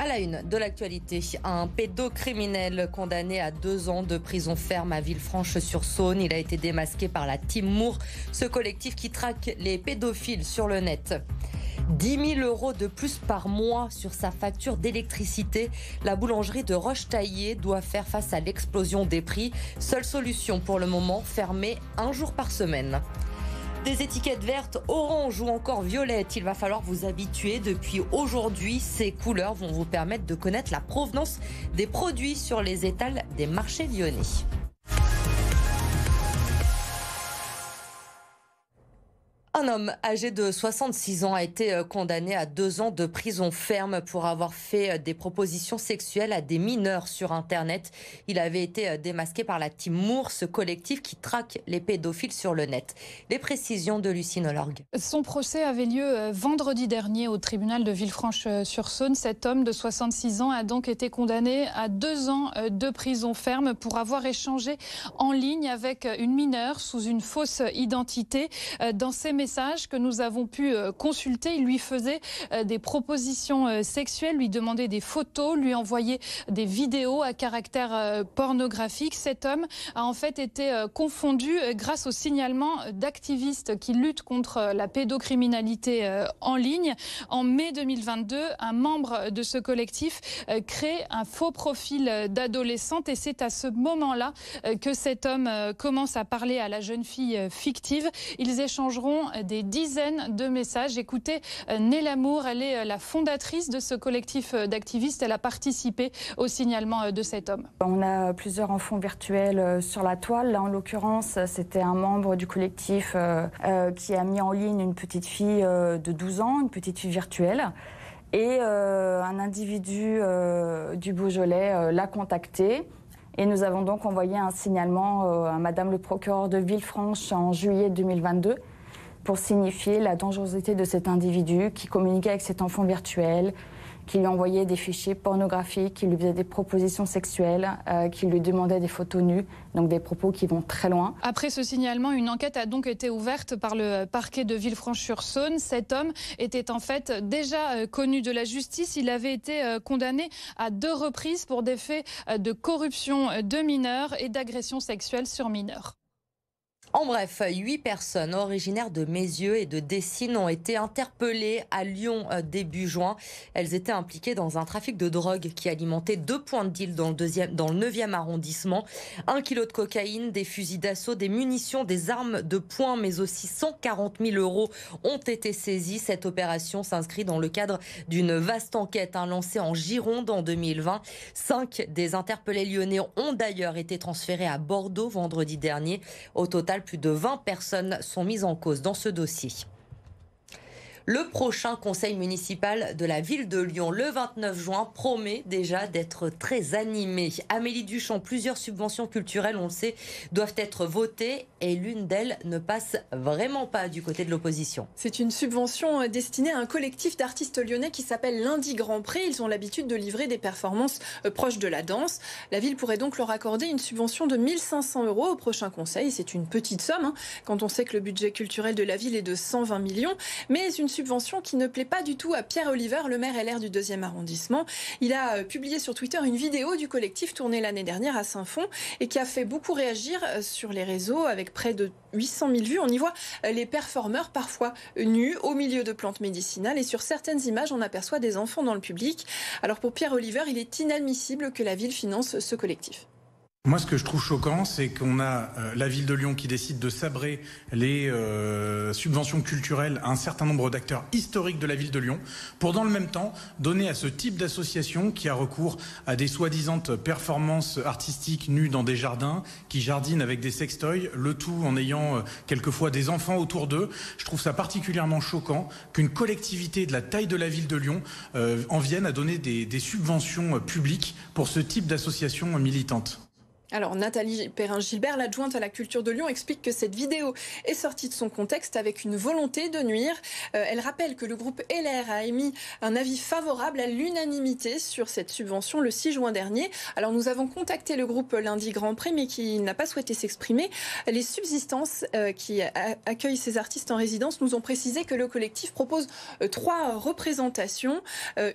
À la une de l'actualité, un pédocriminel condamné à 2 ans de prison ferme à Villefranche-sur-Saône. Il a été démasqué par la Team Moore, ce collectif qui traque les pédophiles sur le net. 10 000 € de plus par mois sur sa facture d'électricité. La boulangerie de Roche-Taillé doit faire face à l'explosion des prix. Seule solution pour le moment, fermer 1 jour par semaine. Des étiquettes vertes, orange ou encore violettes, il va falloir vous habituer. Depuis aujourd'hui, ces couleurs vont vous permettre de connaître la provenance des produits sur les étals des marchés lyonnais. Un homme âgé de 66 ans a été condamné à 2 ans de prison ferme pour avoir fait des propositions sexuelles à des mineurs sur Internet. Il avait été démasqué par la Team Moore, ce collectif qui traque les pédophiles sur le net. Les précisions de Lucine Olorgue. Son procès avait lieu vendredi dernier au tribunal de Villefranche-sur-Saône. Cet homme de 66 ans a donc été condamné à 2 ans de prison ferme pour avoir échangé en ligne avec une mineure sous une fausse identité. Dans ces messages que nous avons pu consulter, il lui faisait des propositions sexuelles, lui demandait des photos, lui envoyait des vidéos à caractère pornographique. Cet homme a en fait été confondu grâce au signalement d'activistes qui luttent contre la pédocriminalité en ligne. En mai 2022, un membre de ce collectif crée un faux profil d'adolescente et c'est à ce moment-là que cet homme commence à parler à la jeune fille fictive. Ils échangeront des dizaines de messages. Écoutez, Néla Moore, elle est la fondatrice de ce collectif d'activistes. Elle a participé au signalement de cet homme. On a plusieurs enfants virtuels sur la toile. Là, en l'occurrence, c'était un membre du collectif qui a mis en ligne une petite fille de 12 ans, une petite fille virtuelle. Et un individu du Beaujolais l'a contacté. Et nous avons donc envoyé un signalement à Madame le procureur de Villefranche en juillet 2022 pour signifier la dangerosité de cet individu qui communiquait avec cet enfant virtuel, qui lui envoyait des fichiers pornographiques, qui lui faisait des propositions sexuelles, qui lui demandait des photos nues, donc des propos qui vont très loin. Après ce signalement, une enquête a donc été ouverte par le parquet de Villefranche-sur-Saône. Cet homme était en fait déjà connu de la justice. Il avait été condamné à 2 reprises pour des faits de corruption de mineurs et d'agression sexuelle sur mineurs. En bref, 8 personnes originaires de Mézieux et de Dessines ont été interpellées à Lyon début juin. Elles étaient impliquées dans un trafic de drogue qui alimentait 2 points de deal dans le 9e arrondissement. 1 kilo de cocaïne, des fusils d'assaut, des munitions, des armes de poing, mais aussi 140 000 € ont été saisis. Cette opération s'inscrit dans le cadre d'une vaste enquête lancée en Gironde en 2020. 5 des interpellés lyonnais ont d'ailleurs été transférés à Bordeaux vendredi dernier. Au total, plus de 20 personnes sont mises en cause dans ce dossier. Le prochain conseil municipal de la ville de Lyon, le 29 juin, promet déjà d'être très animé. Amélie Duchamp, plusieurs subventions culturelles, on le sait, doivent être votées et l'une d'elles ne passe vraiment pas du côté de l'opposition. C'est une subvention destinée à un collectif d'artistes lyonnais qui s'appelle l'Indie Grand Prix. Ils ont l'habitude de livrer des performances proches de la danse. La ville pourrait donc leur accorder une subvention de 1 500 € au prochain conseil. C'est une petite somme quand on sait que le budget culturel de la ville est de 120 millions. Mais une subvention qui ne plaît pas du tout à Pierre Oliver, le maire LR du 2e arrondissement. Il a publié sur Twitter une vidéo du collectif tournée l'année dernière à Saint-Fond et qui a fait beaucoup réagir sur les réseaux avec près de 800 000 vues. On y voit les performeurs parfois nus au milieu de plantes médicinales et sur certaines images on aperçoit des enfants dans le public. Alors pour Pierre Oliver, il est inadmissible que la ville finance ce collectif. Moi, ce que je trouve choquant, c'est qu'on a la ville de Lyon qui décide de sabrer les subventions culturelles à un certain nombre d'acteurs historiques de la ville de Lyon, pour dans le même temps donner à ce type d'association qui a recours à des soi-disant performances artistiques nues dans des jardins, qui jardinent avec des sextoys, le tout en ayant quelquefois des enfants autour d'eux. Je trouve ça particulièrement choquant qu'une collectivité de la taille de la ville de Lyon en vienne à donner des subventions publiques pour ce type d'association militante. Alors Nathalie Perrin-Gilbert, l'adjointe à la culture de Lyon, explique que cette vidéo est sortie de son contexte avec une volonté de nuire. Elle rappelle que le groupe LR a émis un avis favorable à l'unanimité sur cette subvention le 6 juin dernier. Alors nous avons contacté le groupe Lundi Grand Prix mais qui n'a pas souhaité s'exprimer. Les subsistances qui accueillent ces artistes en résidence nous ont précisé que le collectif propose 3 représentations.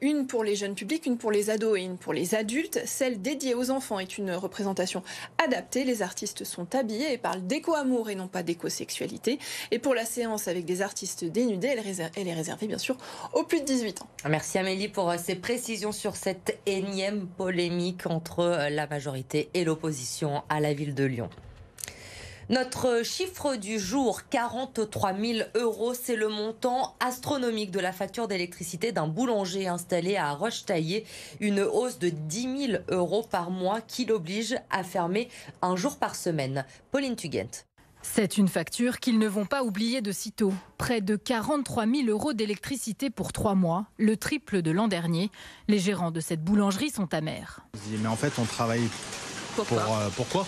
Une pour les jeunes publics, une pour les ados et une pour les adultes. Celle dédiée aux enfants est une représentation adaptés. Les artistes sont habillés et parlent d'éco-amour et non pas d'éco-sexualité. Et pour la séance avec des artistes dénudés, elle est réservée bien sûr aux plus de 18 ans. Merci Amélie pour ces précisions sur cette énième polémique entre la majorité et l'opposition à la ville de Lyon. Notre chiffre du jour, 43 000 €, c'est le montant astronomique de la facture d'électricité d'un boulanger installé à Rochetaillé. Une hausse de 10 000 € par mois qui l'oblige à fermer un jour par semaine. Pauline Tugent. C'est une facture qu'ils ne vont pas oublier de sitôt. Près de 43 000 € d'électricité pour 3 mois, le triple de l'an dernier. Les gérants de cette boulangerie sont amers. Mais en fait, on travaille pourquoi ?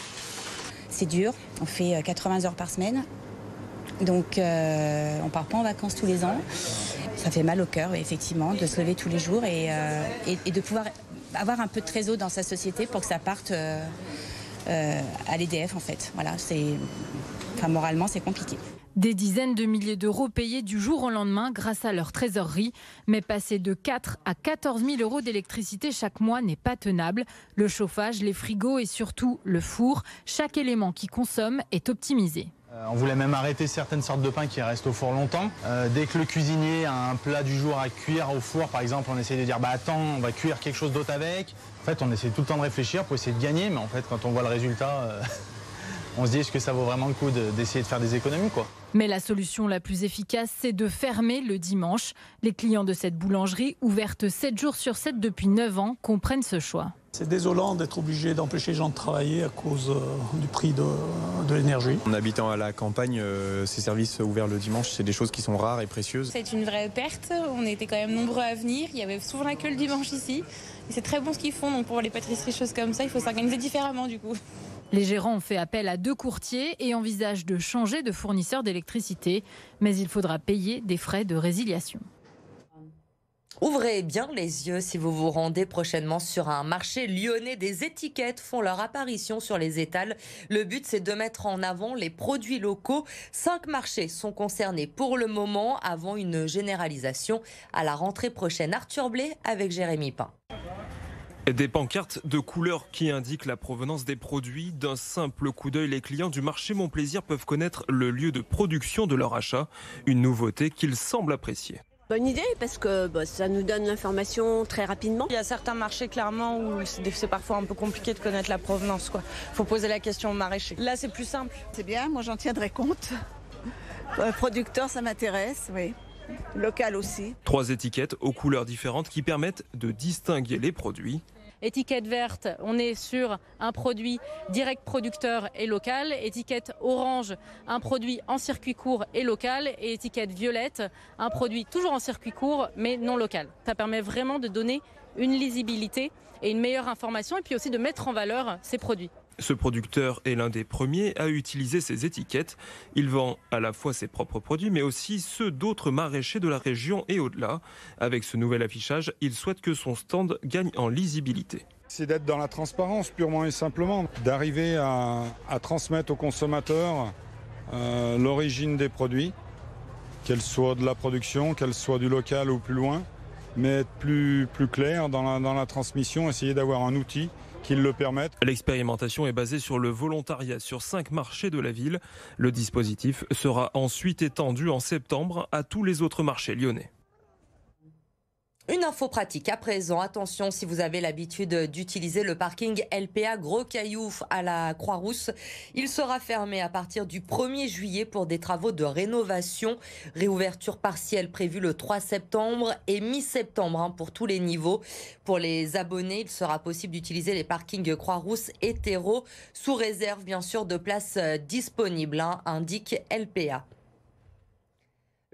C'est dur, on fait 80 heures par semaine, donc on part pas en vacances tous les ans. Ça fait mal au cœur, effectivement, de se lever tous les jours et de pouvoir avoir un peu de trésor dans sa société pour que ça parte à l'EDF en fait. Voilà, moralement c'est compliqué. Des dizaines de milliers d'euros payés du jour au lendemain grâce à leur trésorerie. Mais passer de 4 à 14 000 € d'électricité chaque mois n'est pas tenable. Le chauffage, les frigos et surtout le four, chaque élément qui consomme est optimisé. On voulait même arrêter certaines sortes de pains qui restent au four longtemps. Dès que le cuisinier a un plat du jour à cuire au four, par exemple, on essaie de dire attends, on va cuire quelque chose d'autre avec. En fait, on essaie tout le temps de réfléchir pour essayer de gagner, mais en fait, quand on voit le résultat, on se dit est-ce que ça vaut vraiment le coup d'essayer de faire des économies, quoi. Mais la solution la plus efficace, c'est de fermer le dimanche. Les clients de cette boulangerie, ouverte 7 jours sur 7 depuis 9 ans, comprennent ce choix. C'est désolant d'être obligé d'empêcher les gens de travailler à cause du prix de l'énergie. En habitant à la campagne, ces services ouverts le dimanche, c'est des choses qui sont rares et précieuses. C'est une vraie perte, on était quand même nombreux à venir, il y avait souvent la queue le dimanche ici. Et c'est très bon ce qu'ils font, donc pour les pâtisseries, choses comme ça, il faut s'organiser différemment du coup. Les gérants ont fait appel à 2 courtiers et envisagent de changer de fournisseur d'électricité. Mais il faudra payer des frais de résiliation. Ouvrez bien les yeux si vous vous rendez prochainement sur un marché lyonnais. Des étiquettes font leur apparition sur les étals. Le but, c'est de mettre en avant les produits locaux. 5 marchés sont concernés pour le moment avant une généralisation à la rentrée prochaine. Arthur Blé avec Jérémy Pain. Des pancartes de couleurs qui indiquent la provenance des produits. D'un simple coup d'œil, les clients du marché Montplaisir peuvent connaître le lieu de production de leur achat. Une nouveauté qu'ils semblent apprécier. Bonne idée parce que ça nous donne l'information très rapidement. Il y a certains marchés clairement où c'est parfois un peu compliqué de connaître la provenance. Il faut poser la question au maraîcher. Là c'est plus simple. C'est bien, moi j'en tiendrai compte. Producteur ça m'intéresse, oui. Local aussi. 3 étiquettes aux couleurs différentes qui permettent de distinguer les produits. Étiquette verte, on est sur un produit direct producteur et local. Étiquette orange, un produit en circuit court et local. Et étiquette violette, un produit toujours en circuit court mais non local. Ça permet vraiment de donner une lisibilité et une meilleure information et puis aussi de mettre en valeur ces produits. Ce producteur est l'un des premiers à utiliser ces étiquettes. Il vend à la fois ses propres produits, mais aussi ceux d'autres maraîchers de la région et au-delà. Avec ce nouvel affichage, il souhaite que son stand gagne en lisibilité. C'est d'être dans la transparence purement et simplement, d'arriver à transmettre aux consommateurs l'origine des produits, qu'elle soit de la production, qu'elle soit du local ou plus loin, mais être plus clair dans la transmission, essayer d'avoir un outil qui le permettent. L'expérimentation est basée sur le volontariat sur 5 marchés de la ville. Le dispositif sera ensuite étendu en septembre à tous les autres marchés lyonnais. Une info pratique à présent. Attention, si vous avez l'habitude d'utiliser le parking LPA Gros Caillou à la Croix-Rousse, il sera fermé à partir du 1er juillet pour des travaux de rénovation. Réouverture partielle prévue le 3 septembre et mi-septembre pour tous les niveaux. Pour les abonnés, il sera possible d'utiliser les parkings Croix-Rousse hétéro sous réserve bien sûr de places disponibles, indique LPA.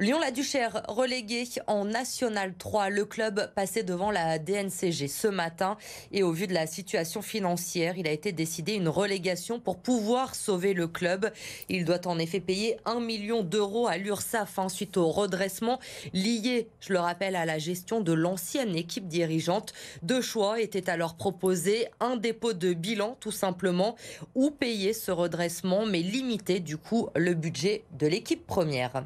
Lyon-la-Duchère relégué en National 3. Le club passait devant la DNCG ce matin et au vu de la situation financière, il a été décidé une relégation pour pouvoir sauver le club. Il doit en effet payer 1 million d'euros à l'URSSAF suite au redressement lié, je le rappelle, à la gestion de l'ancienne équipe dirigeante. Deux choix étaient alors proposés, un dépôt de bilan tout simplement ou payer ce redressement mais limiter du coup le budget de l'équipe première.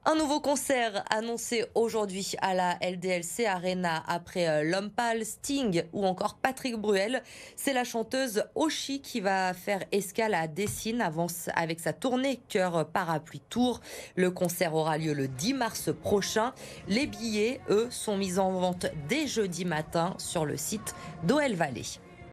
Un nouveau concert annoncé aujourd'hui à la LDLC Arena après L'Homme Pâle, Sting ou encore Patrick Bruel. C'est la chanteuse Oshi qui va faire escale à Dessines avec sa tournée Cœur Parapluie Tour. Le concert aura lieu le 10 mars prochain. Les billets, eux, sont mis en vente dès jeudi matin sur le site d'OL Valley.